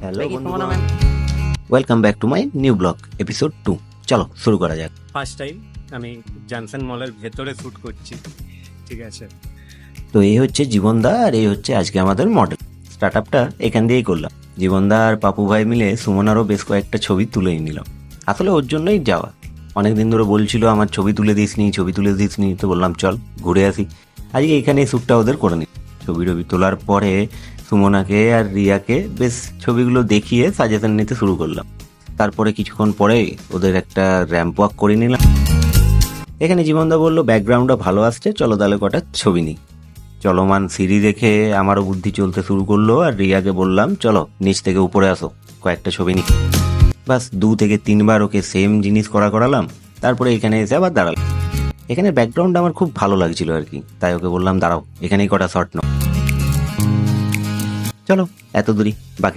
Hello বন্ধুরা, welcome back to my new blog episode 2। চলো শুরু করা যাক। ফার্স্ট টাইম আমি জনসন মলের ভেতরে শ্যুট করছি, ঠিক আছে। তো এই হচ্ছে জীবনদা আর এই হচ্ছে আজকে আমাদের মডেল। স্টার্ট আপটা এখান দিয়েই করলাম। জীবনদা আর পাপু ভাই মিলে সুমনারও বেশ কয়েকটা ছবি তুলেই নিলাম। আসলে ওর জন্যই যাওয়া। অনেকদিন ধরে বলছিল আমার ছবি তুলে দিসনি, তো বললাম চল ঘুরে আসি। আজকে এখানে শ্যুটটা ওদের করে নিই। ছবি তোলার পরে সুমনাকে আর রিয়াকে বেশ ছবিগুলো দেখিয়ে সাজেশন নিতে শুরু করলাম। তারপরে কিছুক্ষণ পরে ওদের একটা র্যাম্প ওয়াক করে নিলাম। এখানে জীবনদা বললো ব্যাকগ্রাউন্ডটা ভালো আসছে, চলো তাহলে কটা ছবি নিই। চলমান সিঁড়ি দেখে আমারও বুদ্ধি চলতে শুরু করলো, আর রিয়াকে বললাম চলো নিচ থেকে উপরে আসো, কয়েকটা ছবি নিই। বাস 2 থেকে 3 বার ওকে সেম জিনিস করালাম। তারপরে এখানে এসে আবার দাঁড়ালাম। এখানে ব্যাকগ্রাউন্ড আমার খুব ভালো লাগছিল আর কি, তাই ওকে বললাম দাঁড়াও এখানেই কটা শর্ট নাও। চলো এত দূরই, বাকি